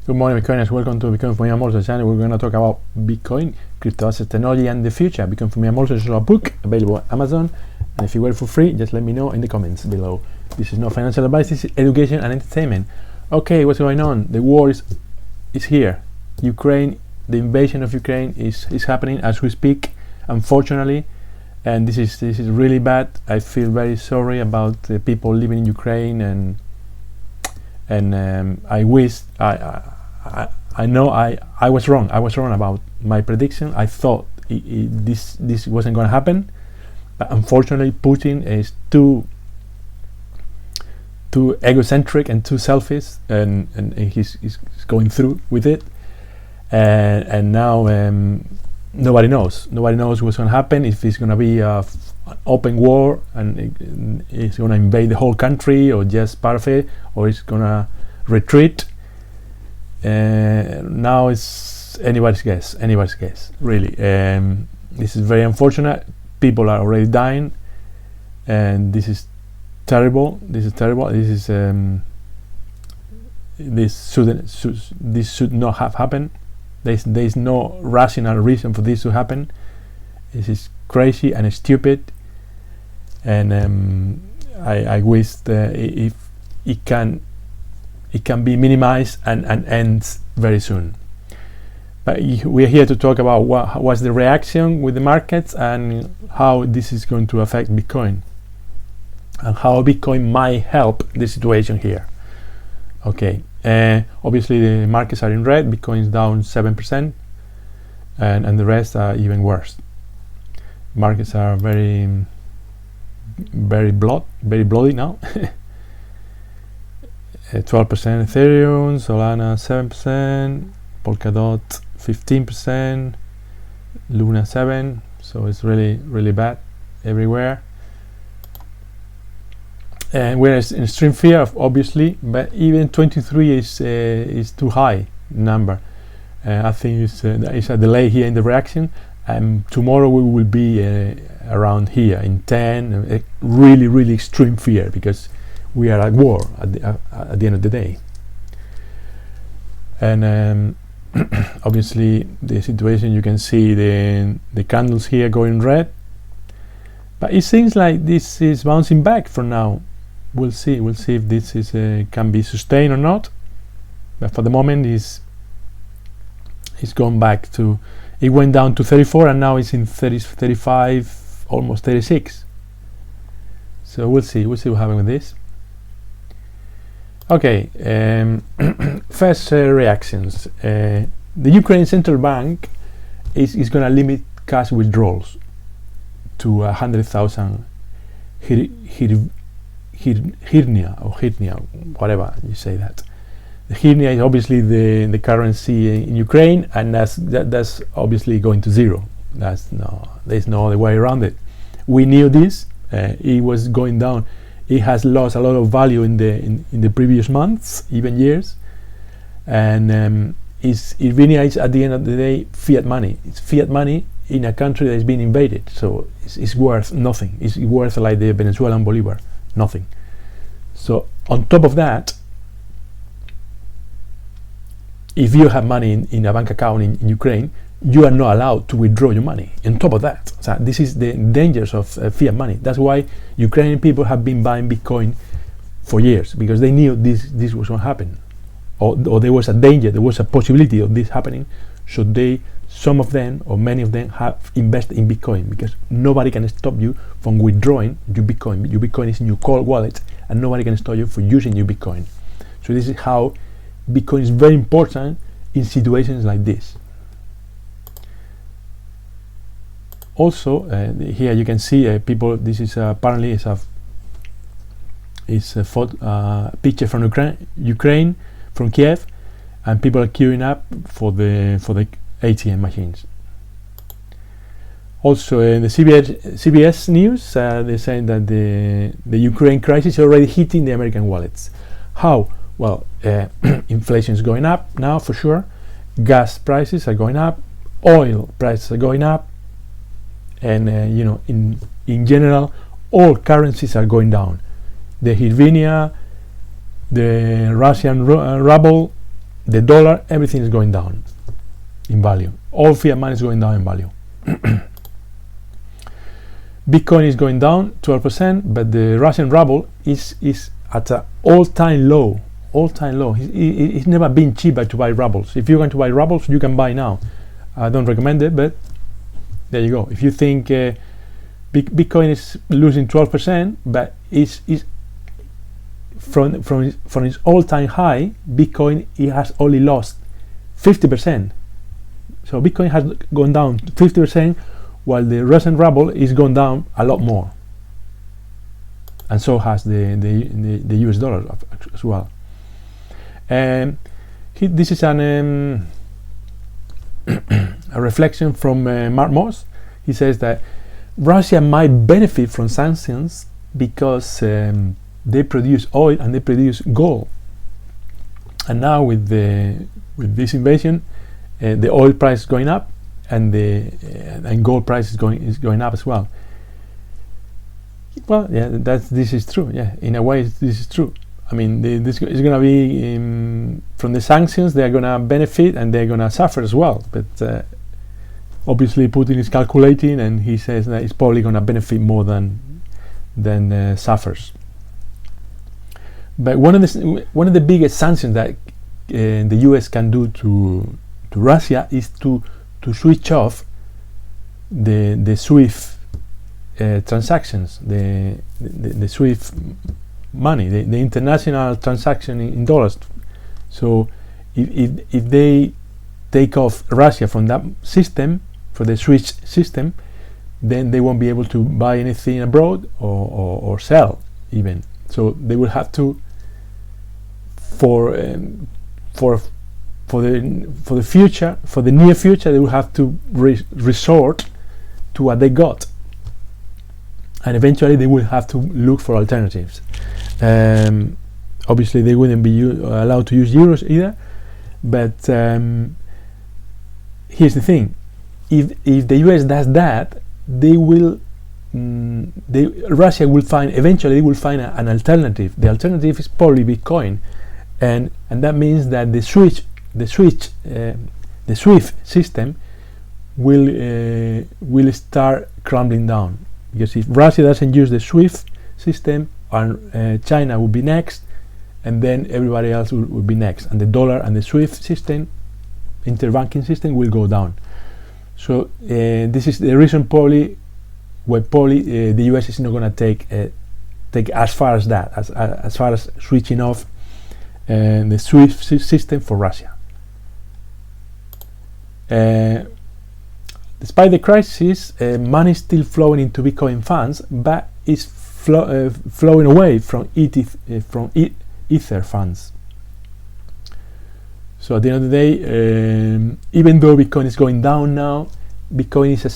Good morning, Bitcoiners. Welcome to Bitcoin for Me. I'm also channel. We're going to talk about Bitcoin, crypto asset technology, and the future. Bitcoin for Me. I'm also a book available on Amazon. And if you want it for free, just let me know in the comments below. This is not financial advice. This is education and entertainment. Okay, what's going on? The war is here. Ukraine, the invasion of Ukraine is happening as we speak, unfortunately. And this is really bad. I feel very sorry about the people living in Ukraine, and I wish I know I was wrong. I was wrong about my prediction. I thought this wasn't going to happen, but unfortunately Putin is too egocentric and too selfish, and he's going through with it, and now nobody knows what's going to happen, if it's going to be an open war and it's going to invade the whole country or just part of it, or it's going to retreat. Now it's anybody's guess, really. This is very unfortunate. People are already dying, and this is terrible. This should not have happened. There's no rational reason for this to happen. This is crazy and stupid, and I wish if it can be minimized and ends very soon. But we're here to talk about what's the reaction with the markets and how this is going to affect Bitcoin and how Bitcoin might help the situation here. Okay, obviously the markets are in red. Bitcoin is down 7%, and the rest are even worse. Markets are very bloody now. 12% Ethereum, Solana 7%, Polkadot 15%, Luna 7%. So it's really bad everywhere. And we're in extreme fear, obviously, but even 23 is too high number. I think it's a delay here in the reaction, and tomorrow we will be around here in 10. Really extreme fear, because we are at war at the end of the day. And obviously the situation, you can see the candles here going red, but it seems like this is bouncing back for now. We'll see if this is can be sustained or not, but for the moment it's gone back to, it went down to 34 and now it's in 35, almost 36. So we'll see what happens with this. Okay, first reactions. The Ukraine Central Bank is going to limit cash withdrawals to 100,000 hryvnia, whatever you say that. The hryvnia is obviously the currency in Ukraine, and that's obviously going to zero. There's no other way around it. We knew this. It was going down. It has lost a lot of value in the previous months, even years, and hryvnia is at the end of the day fiat money. It's fiat money in a country that has been invaded, so it's worth nothing. It's worth like the Venezuelan bolivar, nothing. So on top of that, if you have money in a bank account in Ukraine, you are not allowed to withdraw your money. On top of that, so this is the dangers of fiat money. That's why Ukrainian people have been buying Bitcoin for years, because they knew this was going to happen, or there was a danger, there was a possibility of this happening. So some of them, or many of them, have invested in Bitcoin, because nobody can stop you from withdrawing your Bitcoin. Your Bitcoin is in your cold wallet, and nobody can stop you from using your Bitcoin. So this is how Bitcoin is very important in situations like this. Also, here you can see people. This is apparently is a picture from Ukraine, from Kiev, and people are queuing up for the ATM machines. Also, in the CBS News, they're saying that the Ukraine crisis is already hitting the American wallets. How? Well, inflation is going up now for sure. Gas prices are going up. Oil prices are going up. And in general, all currencies are going down. The hryvnia, the Russian Rubble, the dollar, everything is going down in value. All fiat money is going down in value. Bitcoin is going down 12%, but the Russian ruble is at an all-time low. It's never been cheaper to buy rubles. If you're going to buy rubles, you can buy now. I don't recommend it, but there you go. If you think Bitcoin is losing 12%, but it's from its all-time high, Bitcoin, it has only lost 50%. So Bitcoin has gone down 50%, while the Russian ruble is gone down a lot more, and so has the US dollar as well. This is an a reflection from Mark Moss. He says that Russia might benefit from sanctions because they produce oil and they produce gold, and now with this invasion, the oil price is going up, and gold price is going up as well. Well, yeah, this is true. Yeah, in a way, this is true. I mean, this is going to be from the sanctions. They are going to benefit and they're going to suffer as well. But obviously, Putin is calculating, and he says that it's probably going to benefit more than suffers. But one of the biggest sanctions that the US can do to Russia is to switch off the SWIFT transactions, the SWIFT money, the international transaction in dollars. So if they take off Russia from that system, for the SWIFT system, then they won't be able to buy anything abroad or sell even. So they will have to, for the future, for the near future, they will have to resort to what they got, and eventually they will have to look for alternatives. Obviously, they wouldn't be allowed to use euros either. But here's the thing: if the US does that, Russia will find eventually. They will find an alternative. The alternative is probably Bitcoin, and that means that the SWIFT system will start crumbling down, because if Russia doesn't use the SWIFT system, and China will be next, and then everybody else will be next, and the dollar and the SWIFT system, interbanking system, will go down. So this is the reason probably why the US is not going to take as far as that, as far as switching off the SWIFT system for Russia. Despite the crisis, money is still flowing into Bitcoin funds, but it's flowing away from Ether funds. So at the end of the day, even though Bitcoin is going down now, Bitcoin is a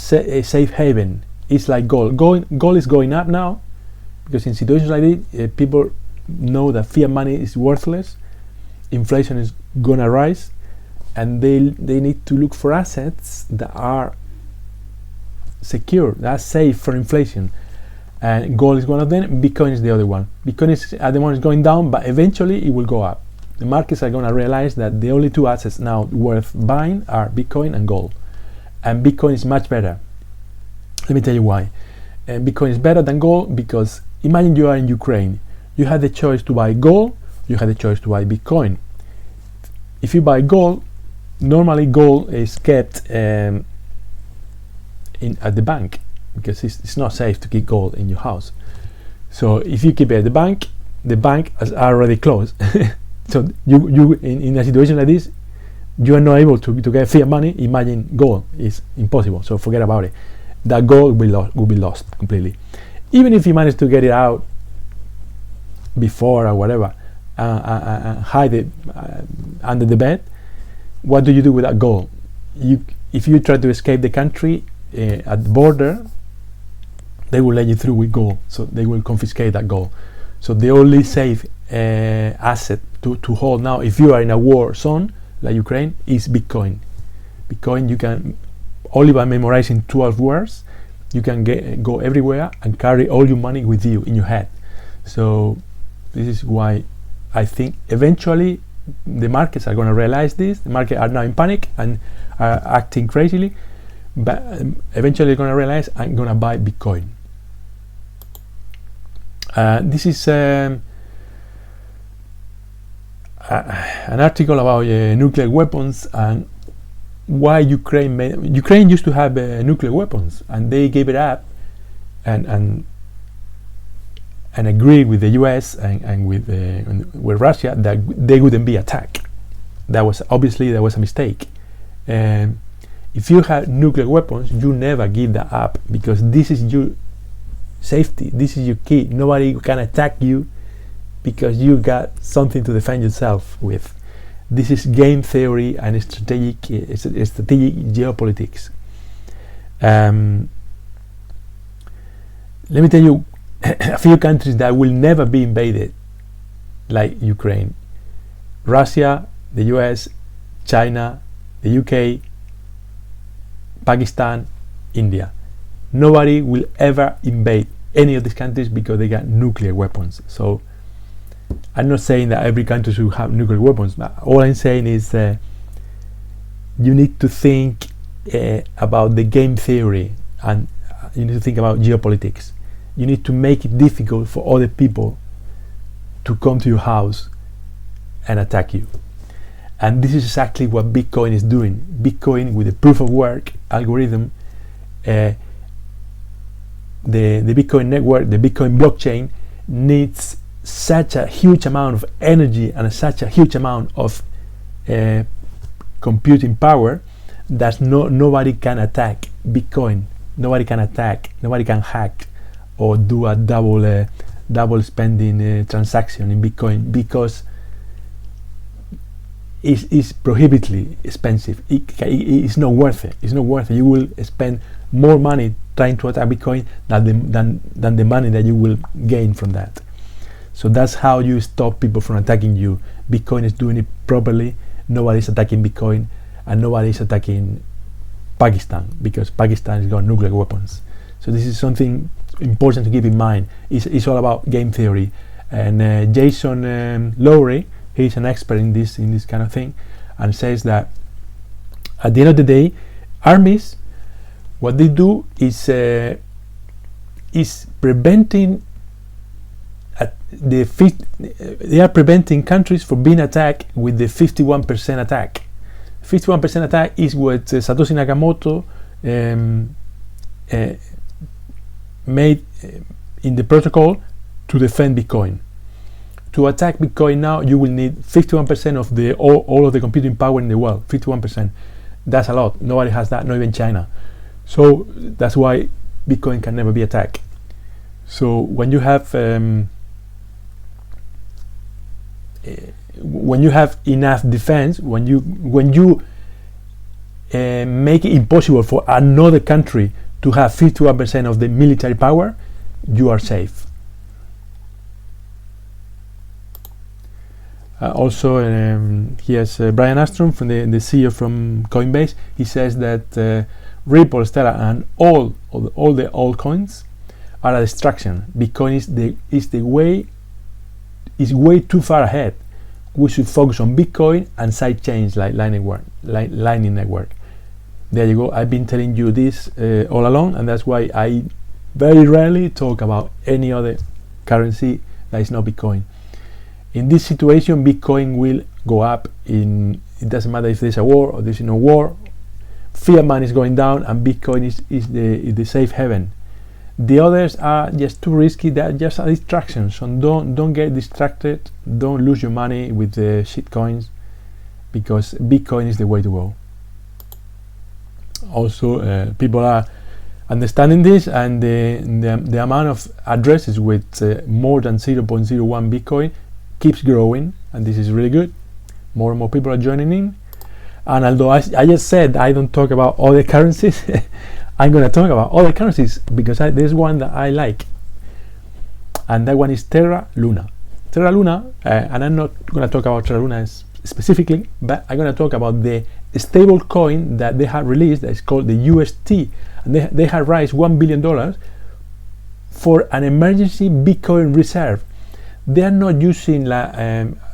safe haven. It's like gold. Gold is going up now, because in situations like this, people know that fiat money is worthless, inflation is gonna rise, and they need to look for assets that are secure, that are safe for inflation. And gold is one of them. Bitcoin is the other one. Bitcoin is at the moment going down, but eventually it will go up. The markets are going to realize that the only two assets now worth buying are Bitcoin and gold, and Bitcoin is much better. Let me tell you why. Bitcoin is better than gold because imagine you are in Ukraine. You had the choice to buy gold. You had the choice to buy Bitcoin. If you buy gold, normally gold is kept at the bank, because it's not safe to keep gold in your house. So if you keep it at the bank is already closed. So you in a situation like this, you are not able to get fiat money. Imagine gold is impossible. So forget about it. That gold will be lost completely. Even if you manage to get it out before or whatever, hide it under the bed, what do you do with that gold? If you try to escape the country at the border, they will let you through with gold, so they will confiscate that gold. So the only safe asset to hold now, if you are in a war zone like Ukraine, is Bitcoin. Bitcoin, you can only by memorizing 12 words, you can go everywhere and carry all your money with you in your head. So this is why I think eventually the markets are going to realize this. The markets are now in panic and are acting crazily, but eventually they're going to realize I'm going to buy Bitcoin. This is an article about nuclear weapons and why Ukraine used to have nuclear weapons, and they gave it up and agreed with the US and with Russia that they wouldn't be attacked. That was a mistake. If you have nuclear weapons, you never give that up, because this is your safety, this is your key. Nobody can attack you because you got something to defend yourself with. This is game theory and strategic geopolitics. Let me tell you a few countries that will never be invaded, like Ukraine: Russia, the US, China, the UK, Pakistan, India. Nobody will ever invade any of these countries because they got nuclear weapons. So I'm not saying that every country should have nuclear weapons. All I'm saying is you need to think about the game theory, and you need to think about geopolitics. You need to make it difficult for other people to come to your house and attack you. And this is exactly what Bitcoin is doing. Bitcoin, with the proof of work algorithm, the Bitcoin network, the Bitcoin blockchain, needs such a huge amount of energy and such a huge amount of computing power that nobody can attack Bitcoin. Nobody can hack or do a double spending transaction in Bitcoin, because it's prohibitively expensive. It's not worth it. It's not worth it. You will spend more money trying to attack Bitcoin than the money that you will gain from that. So that's how you stop people from attacking you. Bitcoin is doing it properly. Nobody's attacking Bitcoin, and nobody's attacking Pakistan, because Pakistan has got nuclear weapons. So this is something important to keep in mind. It's all about game theory. And Jason Lowry, he's an expert in this kind of thing, and says that at the end of the day, armies, what they do is preventing they are preventing countries from being attacked with the 51% attack. 51% attack is what Satoshi Nakamoto made in the protocol to defend Bitcoin. To attack Bitcoin now, you will need 51% of all of the computing power in the world. 51%. That's a lot. Nobody has that, not even China. So that's why Bitcoin can never be attacked. So when you have enough defense, when you make it impossible for another country to have 51% of the military power, you are safe. Also, here's Brian Armstrong, from the CEO from Coinbase. He says that Ripple, Terra, and all the altcoins are a distraction. Bitcoin is way too far ahead. We should focus on Bitcoin and side chains like Lightning Network. There you go. I've been telling you this all along, and that's why I very rarely talk about any other currency that is not Bitcoin. In this situation, Bitcoin will go up. It doesn't matter if there's a war or there's no war. Fiat money is going down, and Bitcoin is the safe haven. The others are just too risky. They're just a distraction. So don't get distracted. Don't lose your money with the shit coins, because Bitcoin is the way to go. Also, people are understanding this, and the amount of addresses with more than 0.01 Bitcoin keeps growing, and this is really good. More and more people are joining in. And although I just said I don't talk about other currencies, I'm going to talk about other currencies, because there's one that I like, and that one is Terra Luna. Terra Luna, and I'm not going to talk about Terra Luna specifically, but I'm going to talk about the stable coin that they have released, that is called the UST, and they have raised $1 billion for an emergency Bitcoin reserve. they are not using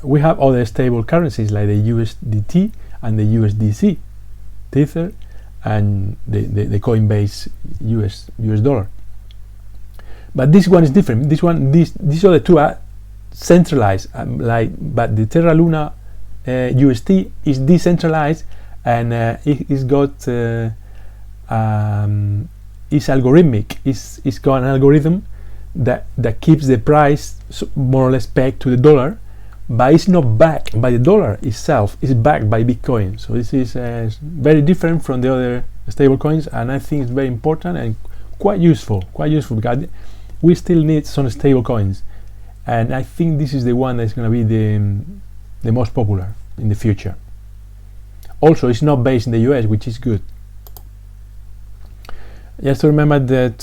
we have other stable currencies like the USDT and the USDC, Tether, and the Coinbase US dollar. But this one is different. These other two are centralized, but the Terra Luna UST is decentralized, and it's got it's algorithmic. It's got an algorithm that keeps the price more or less pegged to the dollar, but it's not backed by the dollar itself. It's backed by Bitcoin. So this is very different from the other stable coins, and I think it's very important and quite useful because we still need some stable coins, and I think this is the one that's going to be the most popular in the future. Also, it's not based in the US, which is good. Just to remember that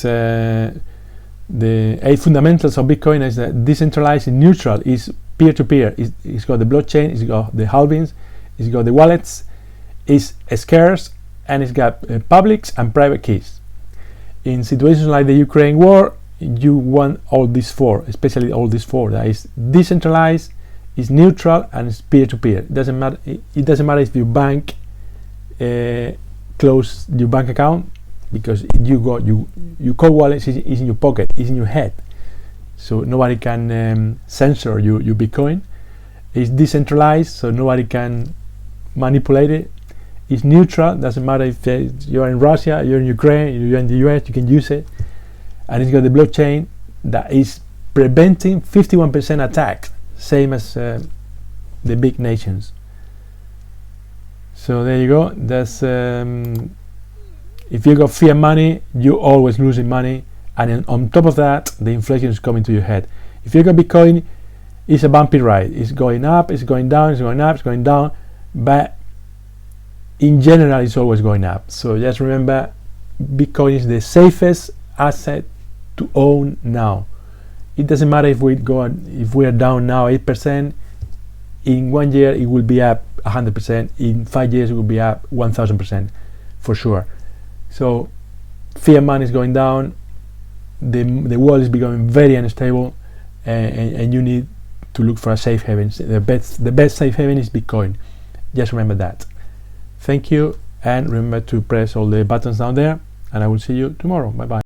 the 8 fundamentals of Bitcoin is that decentralized and neutral, is peer-to-peer. It's got the blockchain, it's got the halvings, it's got the wallets, it's scarce, and it's got publics and private keys. In situations like the Ukraine war, you want all these four, especially all these four. That is decentralized, is neutral, and it's peer-to-peer. It doesn't matter if your bank close your bank account, because you got your cold wallet is in your pocket, is in your head, so nobody can censor your Bitcoin. It's decentralized, so nobody can manipulate it. It's neutral, doesn't matter if you're in Russia, you're in Ukraine, you're in the US, you can use it. And it's got the blockchain that is preventing 51% attacks, same as the big nations. So there you go. That's if you got fiat money, you're always losing money, and then on top of that, the inflation is coming to your head. If you got Bitcoin, it's a bumpy ride. It's going up, it's going down, it's going up, it's going down, but in general, it's always going up. So just remember, Bitcoin is the safest asset to own now. It doesn't matter if we are down now 8%. In 1 year, it will be up 100%. In 5 years, it will be up 1,000% for sure. So fiat money is going down. The world is becoming very unstable, and you need to look for a safe haven. The best safe haven is Bitcoin. Just remember that. Thank you, and remember to press all the buttons down there, and I will see you tomorrow. Bye bye.